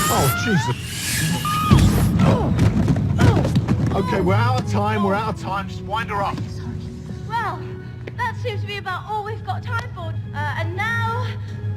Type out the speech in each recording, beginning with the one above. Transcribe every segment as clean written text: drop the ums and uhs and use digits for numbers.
Oh, Jesus. Okay, we're out of time. Just wind her up. Well, that seems to be about all we've got time for. And now,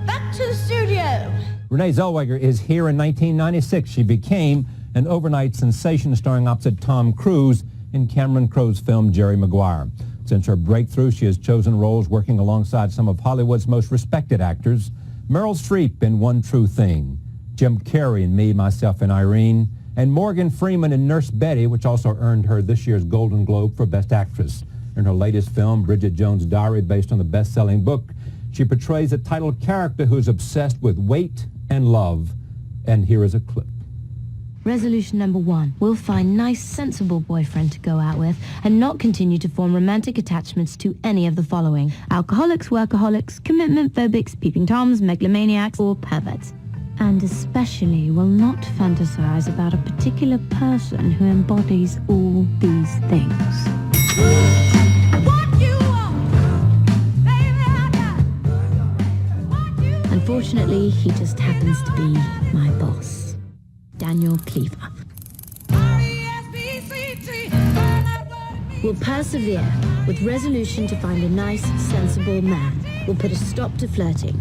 back to the studio. Renee Zellweger is here in 1996. She became an overnight sensation starring opposite Tom Cruise in Cameron Crowe's film Jerry Maguire. Since her breakthrough, she has chosen roles working alongside some of Hollywood's most respected actors. Meryl Streep in One True Thing, Jim Carrey in Me, Myself, and Irene, and Morgan Freeman in Nurse Betty, which also earned her this year's Golden Globe for Best Actress. In her latest film, Bridget Jones' Diary, based on the best-selling book, she portrays a title character who's obsessed with weight and love. And here is a clip. Resolution number 1. We'll find nice, sensible boyfriend to go out with and not continue to form romantic attachments to any of the following: alcoholics, workaholics, commitment phobics, peeping toms, megalomaniacs, or perverts. And especially will not fantasize about a particular person who embodies all these things. Unfortunately, he just happens to be my boss. Daniel Cleaver. We'll persevere with resolution to find a nice, sensible man. We'll put a stop to flirting.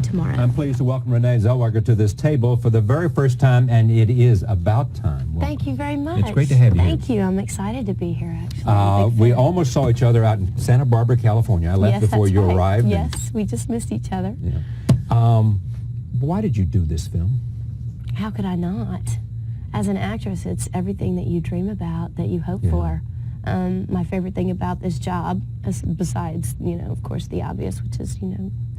Tomorrow. I'm pleased to welcome Renee Zellweger to this table for the very first time, and it is about time. Welcome. Thank you very much. It's great to have you. Thank you. I'm excited to be here, actually. We almost saw each other out in Santa Barbara, California. I left before you arrived. Yes, we just missed each other. Yeah. Why did you do this film? How could I not? As an actress, it's everything that you dream about, that you hope for. My favorite thing about this job, besides, of course, the obvious, which is,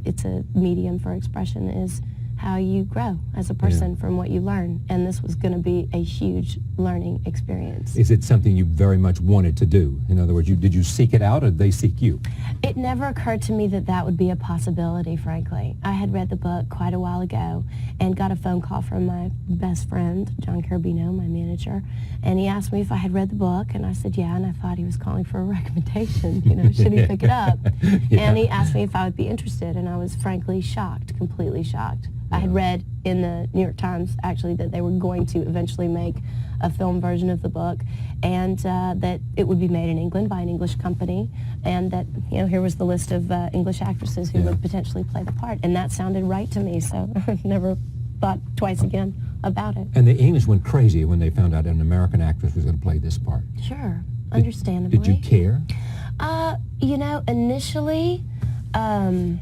it's a medium for expression, is how you grow as a person from what you learn. And this was going to be a huge learning experience. Is it something you very much wanted to do? In other words, did you seek it out or did they seek you? It never occurred to me that that would be a possibility, frankly. I had read the book quite a while ago and got a phone call from my best friend, John Carabino, my manager, and he asked me if I had read the book, and I said yeah, and I thought he was calling for a recommendation, should he pick it up? And he asked me if I would be interested, and I was frankly shocked, completely shocked. I had read in the New York Times, actually, that they were going to eventually make a film version of the book, and that it would be made in England by an English company, and that, here was the list of English actresses who would potentially play the part, and that sounded right to me, so I never thought twice again about it. And the English went crazy when they found out an American actress was going to play this part. Sure, understandably. Did you care? Initially, did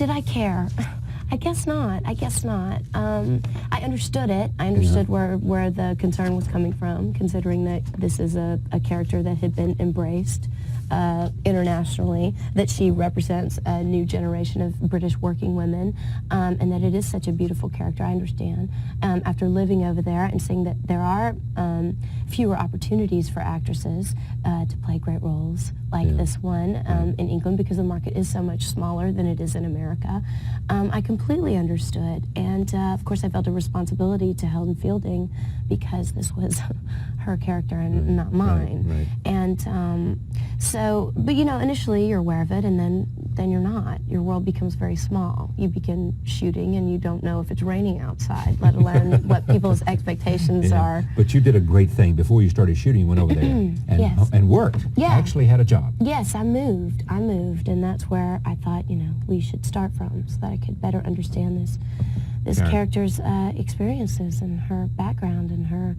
I care? I guess not. I understood it. I understood where the concern was coming from, considering that this is a character that had been embraced internationally, that she represents a new generation of British working women, and that it is such a beautiful character. I understand. After living over there and seeing that there are fewer opportunities for actresses to play great roles like this one in England, because the market is so much smaller than it is in America, I completely understood. And of course I felt a responsibility to Helen Fielding, because this was her character and not mine. Right. And but initially you're aware of it, and then you're not. Your world becomes very small. You begin shooting and you don't know if it's raining outside, let alone what people's expectations are. But you did a great thing. Before you started shooting, you went over there and worked. Yeah. Actually had a job. Yes, I moved, and that's where I thought, we should start from, so that I could better understand this character's experiences and her background and her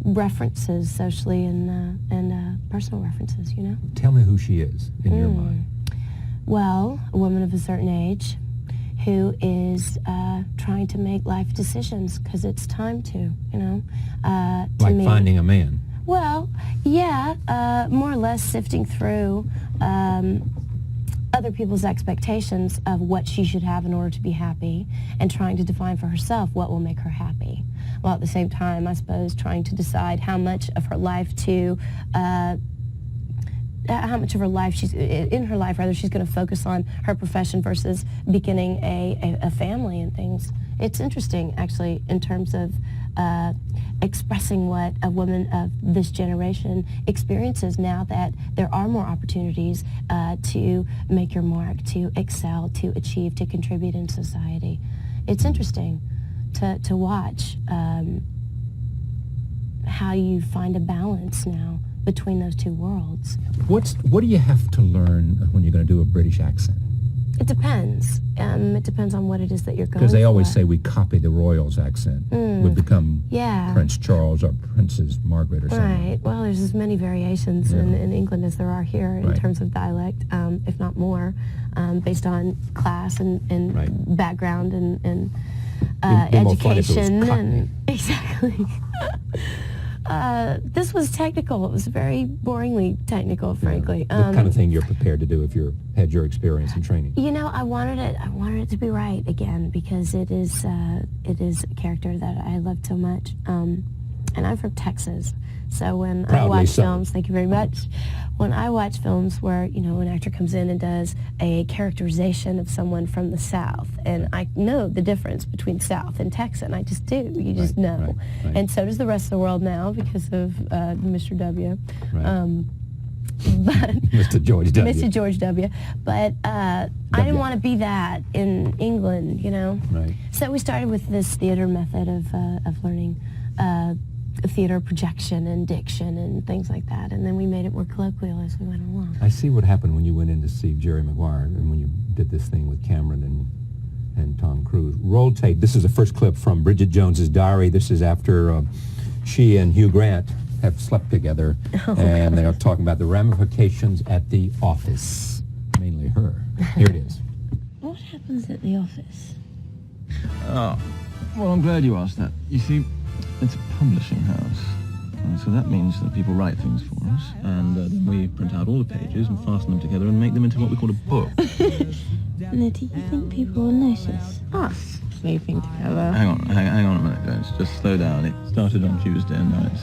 references socially and personal references, Tell me who she is in your mind. Well, a woman of a certain age who is trying to make life decisions, because it's time to, Like finding a man. Well, yeah, more or less sifting through other people's expectations of what she should have in order to be happy, and trying to define for herself what will make her happy. While at the same time, I suppose, trying to decide how much of her life she's going to focus on her profession versus beginning a family and things. It's interesting, actually, in terms of expressing what a woman of this generation experiences now that there are more opportunities to make your mark, to excel, to achieve, to contribute in society. it's interesting to watch how you find a balance now between those two worlds. What do you have to learn when you're going to do a British accent? It depends. It depends on what it is that you're going for. Because they always say we copy the royals' accent. We become Prince Charles or Princess Margaret or something. Right. Well, there's as many variations in England as there are here in terms of dialect, if not more, based on class and background and education. And exactly. This was technical. It was very boringly technical, frankly. The kind of thing you're prepared to do if you had your experience and training. You know, I wanted it to be right again because it is a character that I love so much. And I'm from Texas, so when I watch films, thank you very much. When I watch films where, you know, an actor comes in and does a characterization of someone from the South, and I know the difference between South and Texan, I just do. You just know. Right. And so does the rest of the world now because of Mr. W. But Mr. George W. Mr. George W. But I didn't want to be that in England, you know. Right. So we started with this theater method of learning theater projection and diction and things like that, and then we made it more colloquial as we went along. I see what happened when you went in to see Jerry Maguire and when you did this thing with Cameron and Tom Cruise. Roll tape. This is the first clip from Bridget Jones's diary. This is after she and Hugh Grant have slept together, and they are talking about the ramifications at the office. Mainly her. Here it is. What happens at the office? Oh, well, I'm glad you asked that. You see, it's a publishing house, so that means that people write things for us, and then we print out all the pages and fasten them together and make them into what we call a book. Now, do you think people will notice us sleeping together? Hang on a minute, guys. Just slow down. It started on Tuesday, and now it's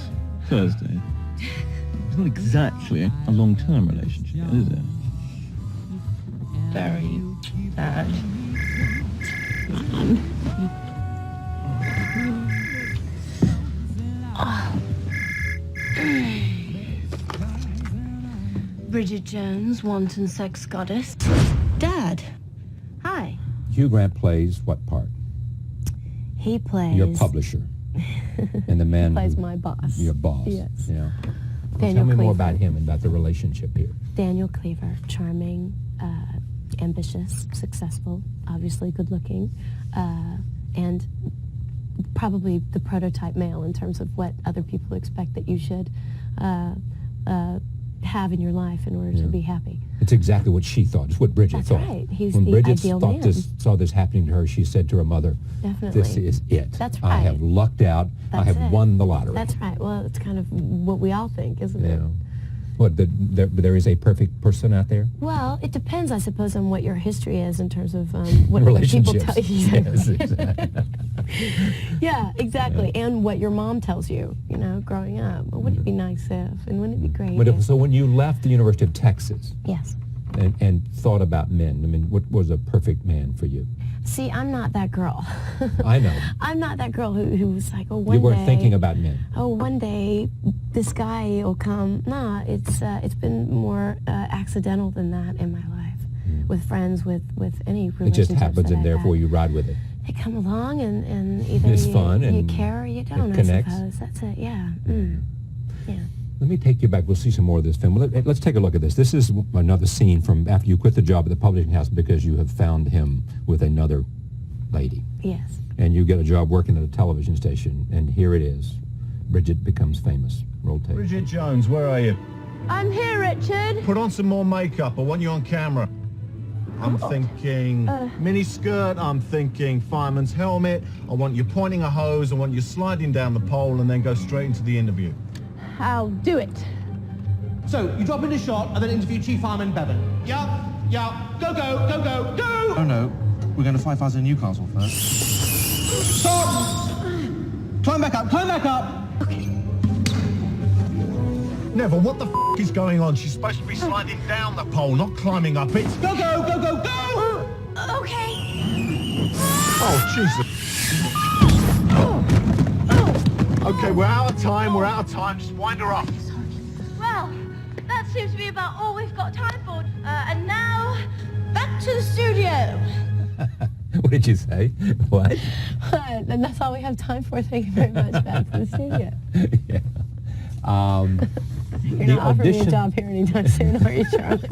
Thursday. It's not exactly a long-term relationship, is it? Very bad. Bridget Jones, wanton sex goddess. Dad. Hi. Hugh Grant plays what part? He plays... Your publisher. And the man plays my boss. Your boss. Yes. Yeah. Daniel Tell me more Cleaver. about him and about the relationship here. Daniel Cleaver, charming, ambitious, successful, obviously good-looking, and probably the prototype male in terms of what other people expect that you should have in your life in order to be happy. It's exactly what she thought. It's what Bridget thought. That's right. He's when the Bridget ideal thought man. saw this happening to her, she said to her mother, Definitely. "This is it. That's I right. have lucked out. I That's have it. won the lottery." That's right. Well, it's kind of what we all think, isn't it? What, there is a perfect person out there? Well, it depends, I suppose, on what your history is in terms of what people Relationships. tell you. Yes, exactly. Yeah, exactly. And what your mom tells you, you know, growing up. Well, wouldn't it be nice if? And wouldn't it be great if? So when you left the University of Texas Yes. and thought about men, I mean, what was a perfect man for you? See, I'm not that girl. I know. I'm not that girl who was like, oh, one You weren't day, thinking about men. oh, one day this guy will come. Nah, it's been more accidental than that in my life, with friends, with any It relationships just happens, that and I've therefore had. you ride with it. They come along and either It's you, fun you and care or you don't, it I connects. suppose. That's it, yeah. Yeah. Let me take you back. We'll see some more of this film. Let's take a look at this. This is another scene from after you quit the job at the publishing house because you have found him with another lady. Yes. And you get a job working at a television station, and here it is. Bridget becomes famous. Roll tape. Bridget Jones, where are you? I'm here, Richard. Put on some more makeup. I want you on camera. I'm thinking mini skirt. I'm thinking fireman's helmet. I want you pointing a hose. I want you sliding down the pole and then go straight into the interview. I'll do it. So, you drop in a shot and then interview Chief Fireman Bevan. Yeah, go, go! Oh no, we're going to 5,000 Newcastle first. Stop! Climb back up! Never, what the f*** is going on? She's supposed to be sliding down the pole, not climbing up it. Go! Okay. Oh, Jesus. Okay, we're out of time. Just wind her up. Well, that seems to be about all we've got time for. And now, back to the studio. What did you say? What? And that's all we have time for. Thank you very much. Back to the studio. Yeah. You're the not offering me a audition. job here anytime soon, are you, Charlie?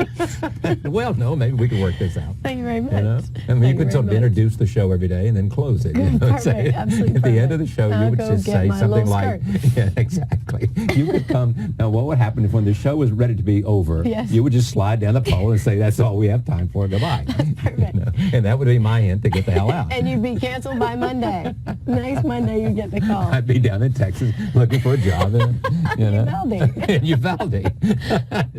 Well, no, maybe we can work this out. Thank you very much. You know? I mean, you could sort of introduce the show every day and then close it. You know? Perfect, Say, absolutely at the end perfect. of the show, I'll you would go just get say my something little like, skirt. yeah, exactly. You could come, now what would happen if when the show was ready to be over, Yes. you would just slide down the pole and say, that's all we have time for, goodbye. Perfect. You know? And that would be my hint to get the hell out. And you'd be canceled by Monday. Next Monday, you get the call. I'd be down in Texas looking for a job in, you know, Uvalde. in Uvalde,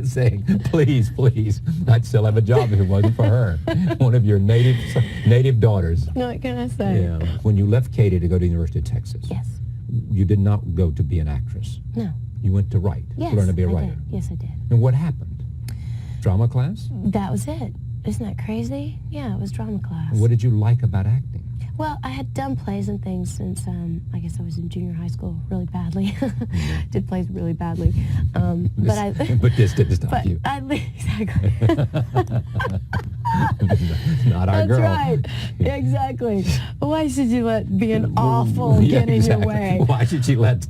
saying, please, please, I'd still have a job if it wasn't for her, one of your native daughters. What can I say? Yeah. When you left Katy to go to the University of Texas, Yes. you did not go to be an actress. No. You went to write, Yes, to learn to be a I writer. did. Yes, I did. And what happened? Drama class? That was it. Isn't that crazy? Yeah, it was drama class. What did you like about acting? Well, I had done plays and things since, I guess I was in junior high school really badly. Did plays really badly. But this didn't stop but you. Exactly. Not our That's girl. right. Exactly. Why should you let being awful Yeah, get in exactly. your way? Why should she let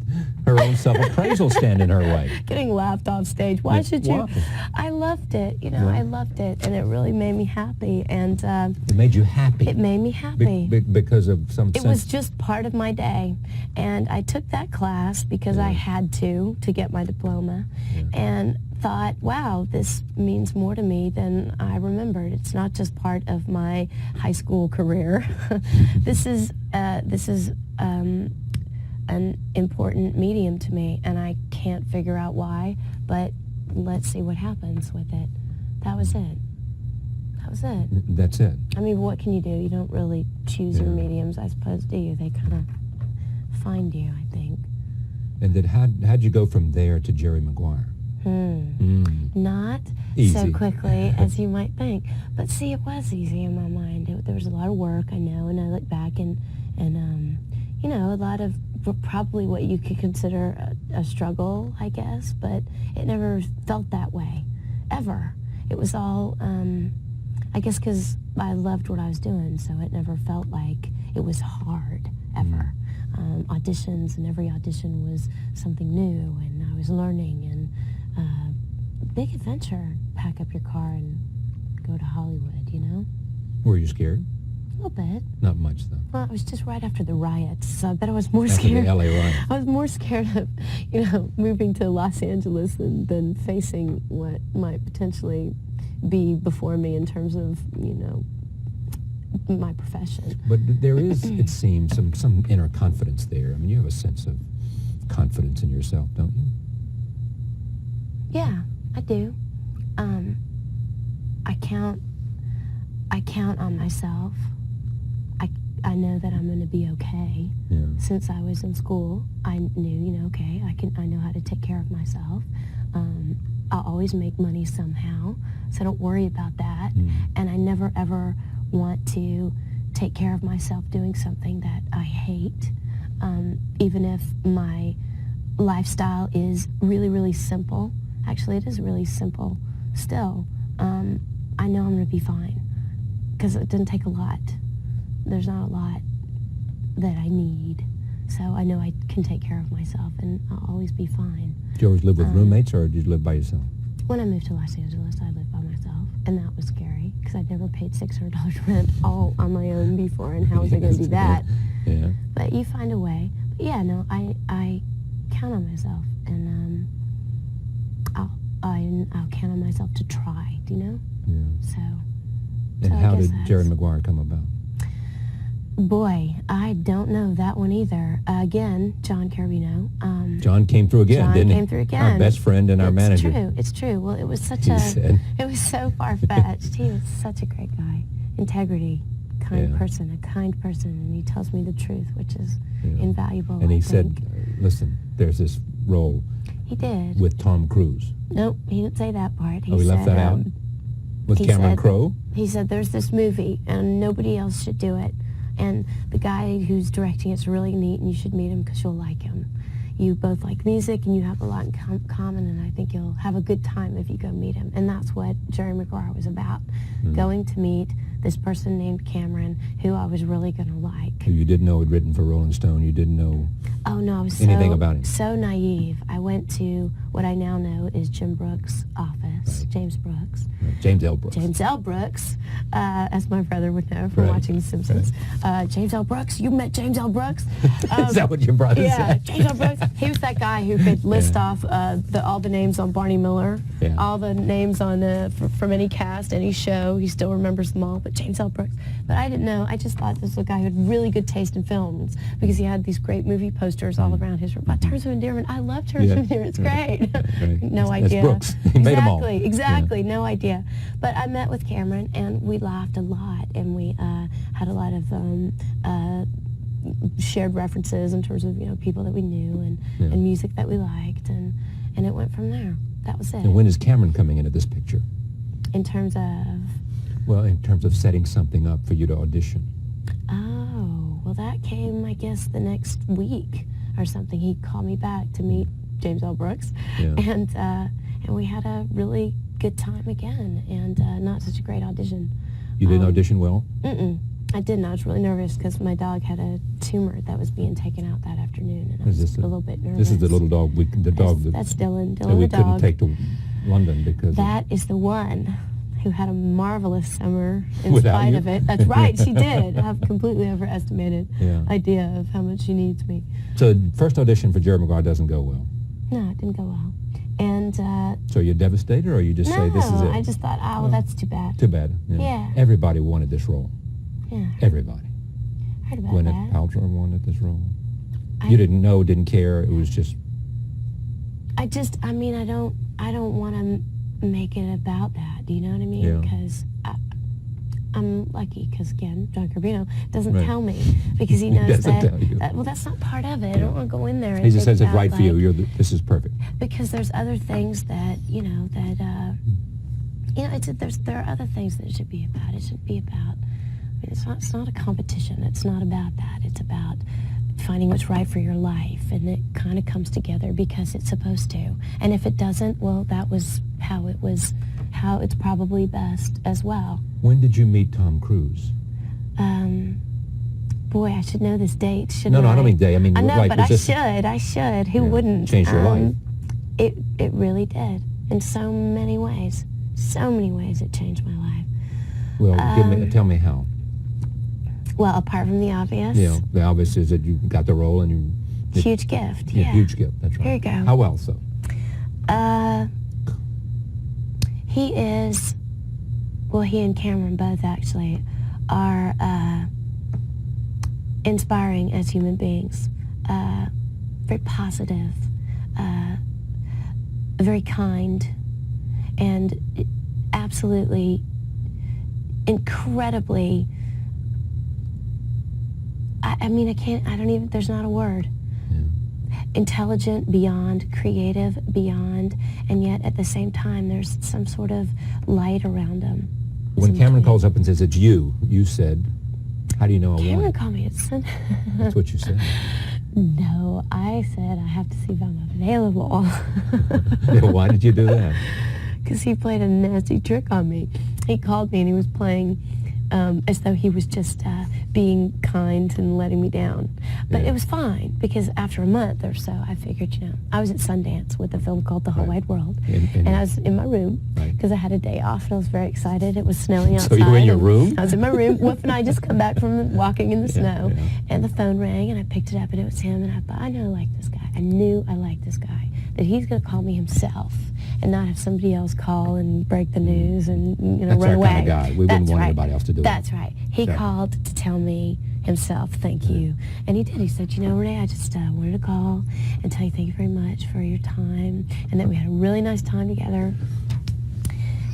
her own self-appraisal stand in her way? Getting laughed off stage. Why Yeah, should you? why? I loved it. You know, Yeah. I loved it, and it really made me happy. And It made you happy. it made me happy. Because of some It was just part of my day, and I took that class because I had to get my diploma, and thought, wow, this means more to me than I remembered. It's not just part of my high school career. This is an important medium to me, and I can't figure out why, but let's see what happens with it. That was it. That was it. That's it. I mean, what can you do? You don't really choose your mediums, I suppose, do you? They kind of find you, I think. And then how'd you go from there to Jerry Maguire? Not Easy. so quickly as you might think. But see, it was easy in my mind. There was a lot of work, I know, and I look back and you know, a lot of probably what you could consider a struggle, I guess, but it never felt that way, ever. It was all, I guess because I loved what I was doing, so it never felt like it was hard, ever. Auditions, and every audition was something new, and I was learning, and big adventure. Pack up your car and go to Hollywood, you know? Were you scared? A little bit. Not much, though. Well, it was just right after the riots, so I bet I was more After scared. the LA riots. I was more scared of, you know, moving to Los Angeles than facing what might potentially be before me in terms of, you know, my profession. But there is, it seems, some inner confidence there. I mean, you have a sense of confidence in yourself, don't you? Yeah, I do. I count on myself. I know that I'm going to be okay. Yeah. Since I was in school, I knew, you know, okay, I know how to take care of myself. I'll always make money somehow, so I don't worry about that. And I never ever want to take care of myself doing something that I hate, even if my lifestyle is really, really simple. Actually, it is really simple still. I know I'm going to be fine because it doesn't take a lot. There's not a lot that I need. So I know I can take care of myself, and I'll always be fine. Did you always live with roommates, or did you live by yourself? When I moved to Los Angeles, I lived by myself, and that was scary because I'd never paid $600 rent all on my own before, and how was I going to do that? Yeah. But you find a way. But yeah, no, I count on myself, and I'll count on myself to try, do you know? Yeah. So And I how guess did Jerry Maguire come about? boy, I don't know that one either. Again, John Carabino. John came through again, John didn't he? came through again. Our best friend and our manager. It's true. It's true. Well, it was such He said. it was so far-fetched. He was such a great guy. Integrity, kind Yeah. person, a kind person, and he tells me the truth, which is Yeah. invaluable. And he I said, think. listen, there's this role He did. with Tom Cruise. Nope, he didn't say that part. He Oh, he left said, that out? With he Cameron said- Crowe? He said, there's this movie, and nobody else should do it. And the guy who's directing it's really neat, and you should meet him because you'll like him. You both like music, and you have a lot in common, and I think you'll have a good time if you go meet him. And that's what Jerry Maguire was about, going to meet this person named Cameron, who I was really going to like. You didn't know he'd written for Rolling Stone. You didn't know Oh, no, I was anything about him. So naive. I went to what I now know is Jim Brooks' office, Right. James Brooks. Right. James L. Brooks. James L. Brooks, as my brother would know from Right. watching The Simpsons. James L. Brooks, you met James L. Brooks? Is that what your brother Yeah, said? James L. Brooks. He was that guy who could list off all the names on Barney Miller, Yeah. all the names on from any cast, any show. He still remembers them all, but James L. Brooks. But I didn't know. I just thought this was a guy who had really good taste in films because he had these great movie posters all around his room. But Terms of Endearment, I love Terms of Endearment. It's great. Right. No That's idea. Brooks. He made them all. Exactly. No idea. But I met with Cameron, and we laughed a lot, and we had a lot of shared references in terms of people that we knew and music that we liked, and it went from there. That was it. And when is Cameron coming into this picture? In terms of Well, in terms of setting something up for you to audition. oh, well, that came, I guess, the next week or something. He called me back to meet James L. Brooks, Yeah. and we had a really good time again, and not such a great audition. You didn't audition well? I didn't. I was really nervous because my dog had a tumor that was being taken out that afternoon, and I was a little bit nervous. This is the little dog, That's Dylan. that Dylan we the couldn't dog. take to London because That is the one who had a marvelous summer in Without spite you? of it. That's right, she did. I have completely overestimated Yeah. idea of how much she needs me. So first audition for Jerry Maguire doesn't go well. No, it didn't go well. And So you're devastated, or you just say this is it? I just thought, oh, well, that's too bad. Too bad. Yeah. Everybody wanted this role. Yeah, Everybody. heard about Gwyneth that. Paltrow wanted this role. I- You didn't know, didn't care. It was just I don't want to make it about that. Do you know what I mean? Yeah. Because I'm lucky because, again, John Carbino doesn't Right. tell me because he He knows doesn't tell you. well, that's not part of it. I don't want to go in there and he just think says it's about, right for you. like, This is perfect. because there's other things that there are other things that it should be about. It should be about. I mean, it's not a competition. It's not about that. It's about finding what's right for your life, and it kind of comes together because it's supposed to. And if it doesn't, well, that was how it's probably best as well. When did you meet Tom Cruise? Boy, I should know this date, shouldn't I? No, I don't mean day. I mean, I know, right, but was this- I should. Who Yeah, wouldn't? changed your life. It really did. In so many ways. So many ways it changed my life. Well, tell me how. Well, apart from the obvious, The obvious is that you got the role and you... huge gift. Yeah, Yeah. huge gift. That's right. Here you go. How else, though? He and Cameron both actually are inspiring as human beings. Very positive, very kind, and absolutely incredibly, there's not a word. Intelligent beyond, creative beyond, and yet at the same time there's some sort of light around them. When Cameron calls up and says it's you said, how do you know I Cameron won? called me. That's what you said. No, I said I have to see if I'm available. Why did you do that? Because he played a nasty trick on me. He called me and he was playing as though he was just being kind and letting me down. But it was fine, because after a month or so, I figured, I was at Sundance with a film called The Whole Right. Wide World. And I was in my room Right. because I had a day off and I was very excited. It was snowing outside. So you were in your and room? I was in my room. Wolf and I just come back from walking in the snow. yeah. And the phone rang and I picked it up and it was him. And I thought, I know I like this guy. I knew I liked this guy. That he's going to call me himself and not have somebody else call and break the news and That's run our away. kind of guy. We wouldn't That's want right. anybody else to do it. That's right. He So- called to tell me himself, thank you. And he did. He said, Renee, I just wanted to call and tell you thank you very much for your time and that we had a really nice time together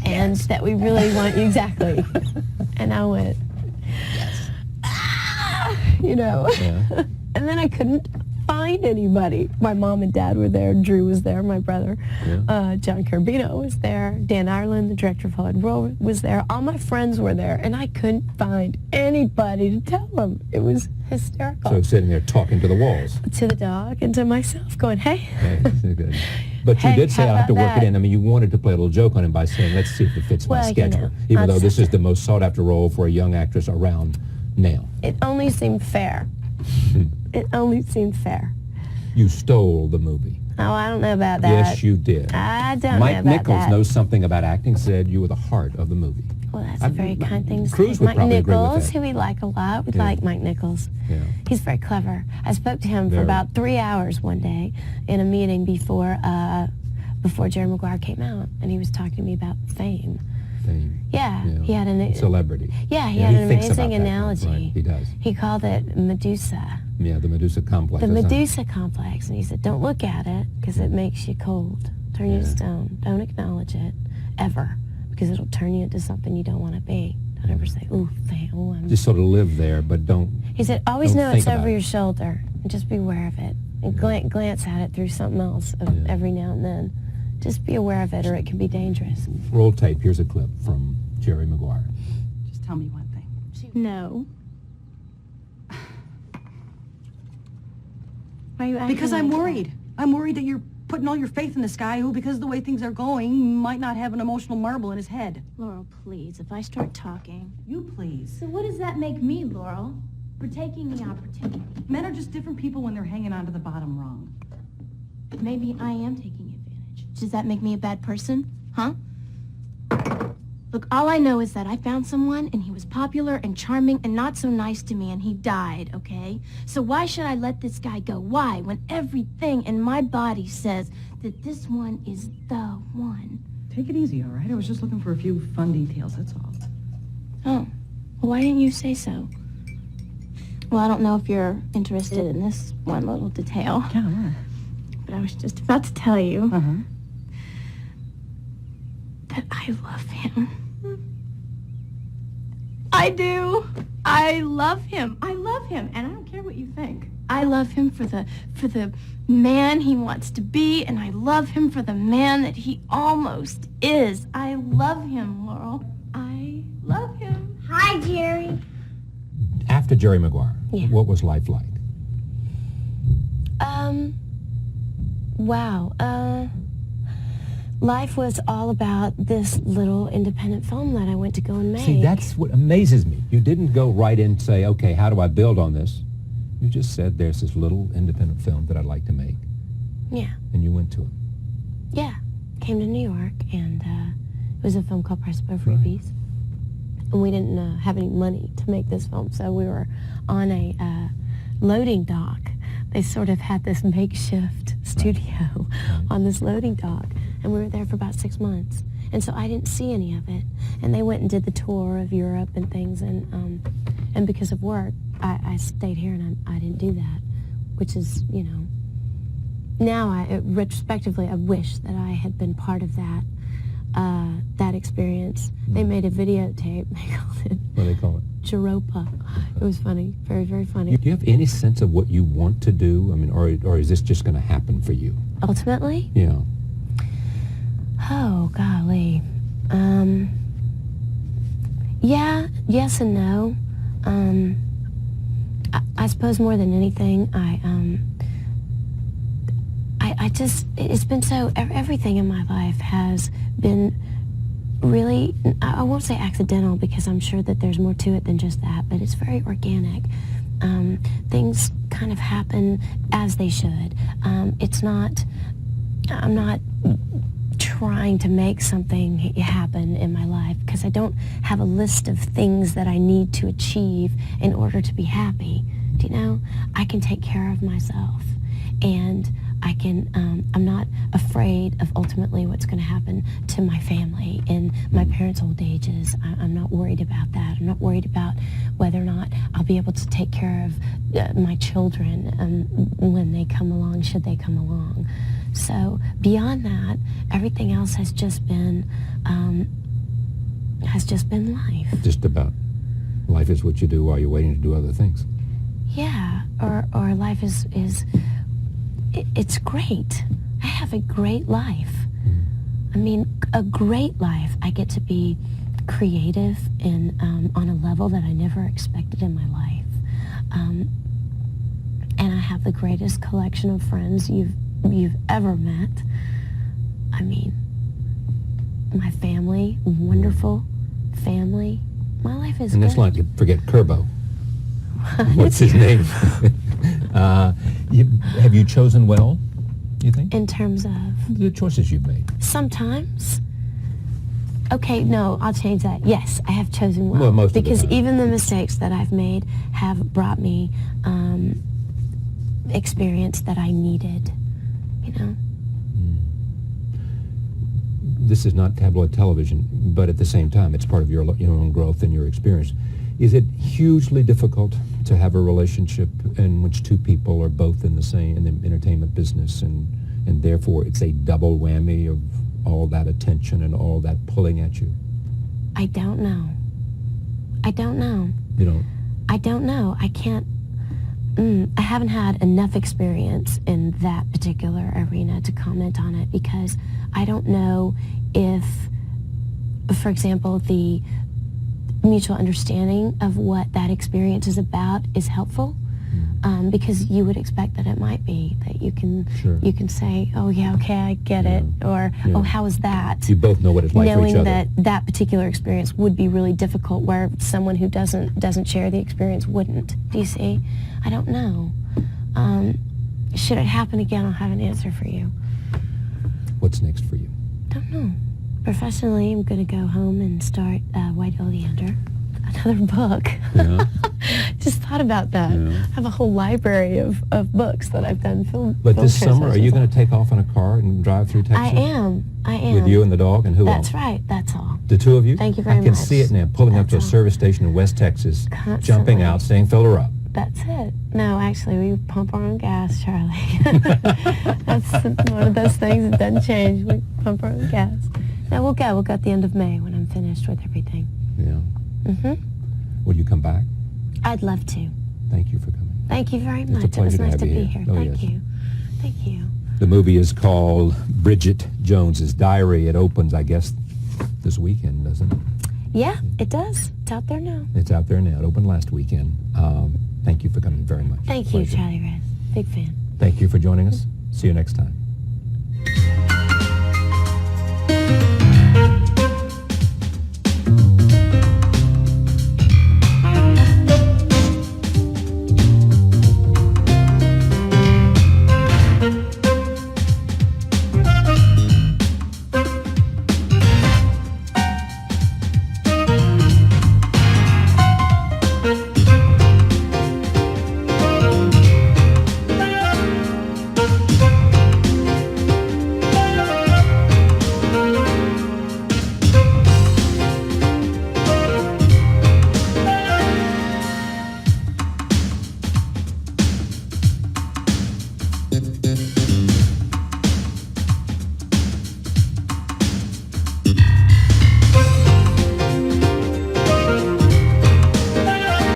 and that we really want you. Exactly. And I went, Yeah. And then I couldn't find anybody. My mom and dad were there. Drew was there, my brother. Yeah. John Carbino was there. Dan Ireland, the director of Hollywood World, was there. All my friends were there, and I couldn't find anybody to tell them. It was hysterical. So sitting there talking to the walls. To the dog and to myself, going, hey. Okay, so good. But you Hey, did say how I have to about work it that? in. I mean, you wanted to play a little joke on him by saying, let's see if it fits my Well, you schedule. know, Even though this that's- is the most sought-after role for a young actress around now. It only seemed fair. It only seemed fair. You stole the movie. Oh, I don't know about that. Yes, you did. I don't know Mike about Nichols that. knows something about acting, said you were the heart of the movie. Well, that's a very kind thing to Cruise say. would Mike probably agree with Nichols, that. who we like a lot. We Yeah. like Mike Nichols. Yeah. He's very clever. I spoke to him for Very. about 3 hours one day in a meeting before Jerry Maguire came out, and he was talking to me about fame. Fame. Yeah, he had an Celebrity. Yeah, he Yeah, had he an thinks about amazing that, analogy. right, he does. He called it Medusa. Yeah, the Medusa complex. The That's not- Medusa complex, and he said, don't look at it because it makes you cold. Turn you to stone. Don't acknowledge it, ever, because it'll turn you into something you don't want to be. Don't ever say, ooh, I'm... Just sort of live there, but don't. He said, always don't know it's think about over it. your shoulder, and just be aware of it. And glance at it through something else every now and then. Just be aware of it, or it can be dangerous. Roll tape. Here's a clip from Jerry Maguire. Just tell me one thing. No. Why are you acting Because like I'm that? worried. I'm worried that you're putting all your faith in this guy who, because of the way things are going, might not have an emotional marble in his head. Laurel, please, if I start talking. You please. So what does that make me, Laurel? For taking the opportunity. Men are just different people when they're hanging on to the bottom rung. Maybe I am taking advantage. Does that make me a bad person? Huh? Look, all I know is that I found someone, and he was popular and charming and not so nice to me, and he died, okay? So why should I let this guy go? Why? When everything in my body says that this one is the one. Take it easy, all right? I was just looking for a few fun details, that's all. Oh, well, why didn't you say so? Well, I don't know if you're interested in this one little detail, Yeah, what? but I was just about to tell you Uh-huh. that I love him. I do. I love him. I love him, and I don't care what you think. I love him for the man he wants to be, and I love him for the man that he almost is. I love him, Laurel. I love him. Hi, Jerry. After Jerry Maguire, Yeah. what was life like? Wow. Life was all about this little independent film that I went to go and make. See, that's what amazes me. You didn't go right in and say, okay, how do I build on this? You just said, there's this little independent film that I'd like to make. Yeah. And you went to it. Yeah. Came to New York, and it was a film called Price Above Rubies. And we didn't have any money to make this film, so we were on a loading dock. They sort of had this makeshift studio on this loading dock, and we were there for about 6 months. And so I didn't see any of it. And they went and did the tour of Europe and things, and because of work, I stayed here, and I didn't do that, which is, you know, now retrospectively, I wish that I had been part of that experience. They made a videotape. They called it What do they call it? Jeropa. It was funny, very, very funny. Do you have any sense of what you want to do? I mean, or is this just going to happen for you? Ultimately, Yeah. oh golly, yeah, yes and no. I suppose more than anything, I just, it's been so, everything in my life has been really, I won't say accidental, because I'm sure that there's more to it than just that, but it's very organic. Things kind of happen as they should. I'm not trying to make something happen in my life, because I don't have a list of things that I need to achieve in order to be happy. Do you know? I can take care of myself, and I can, I'm not afraid of ultimately what's going to happen to my family in my parents' old ages. I'm not worried about that. I'm not worried about whether or not I'll be able to take care of my children when they come along, should they come along. So beyond that, everything else has just been life. Just about. Life is what you do while you're waiting to do other things. Yeah, or life is it's great. I have a great life. I mean, a great life. I get to be creative and on a level that I never expected in my life. And I have the greatest collection of friends you've ever met. I mean, my family, wonderful family. My life is And good. let's not forget Kerbo. What's his name? Have you chosen well, you think? In terms of? The choices you've made. Sometimes. Okay, no, I'll change that. Yes, I have chosen well. Well, most of the because time. even the mistakes that I've made have brought me experience that I needed, you know? This is not tabloid television, but at the same time, it's part of your own growth and your experience. Is it hugely difficult to have a relationship in which two people are both in the entertainment business, and therefore it's a double whammy of all that attention and all that pulling at you? I don't know. You don't? I don't know. I can't. I haven't had enough experience in that particular arena to comment on it, because I don't know if, for example, the mutual understanding of what that experience is about is helpful, because you would expect that it might be, that you can say, oh yeah, okay, I get it, or oh, how is that? You both know what it's like for each other. Knowing that particular experience would be really difficult, where someone who doesn't share the experience wouldn't. Do you see? I don't know. Should it happen again, I'll have an answer for you. What's next for you? Don't know. Professionally, I'm going to go home and start White Oleander, another book. Yeah. Just thought about that. Yeah. I have a whole library of books that I've done film. But this film summer, are you translations going to take off in a car and drive through Texas? I am. With you and the dog, and who else? That's right. That's all. The two of you? Thank you very I can much. see it now, pulling up to a That's all. service station in West Texas, Constantly. jumping out, saying, fill her up. That's it. No, actually, we pump our own gas, Charlie. That's one of those things that doesn't change. We pump our own gas. No, we'll go. We'll go at the end of May when I'm finished with everything. Yeah. Will you come back? I'd love to. Thank you for coming. Thank you very much. It's a pleasure It was to nice have to you be here. here. Oh, Thank yes. you. Thank you. The movie is called Bridget Jones's Diary. It opens, I guess, this weekend, doesn't it? Yeah, it does. It's out there now. It's out there now. It opened last weekend. Thank you for coming very much. Thank you, Pleasure. Charlie Rose. Big fan. Thank you for joining us. See you next time.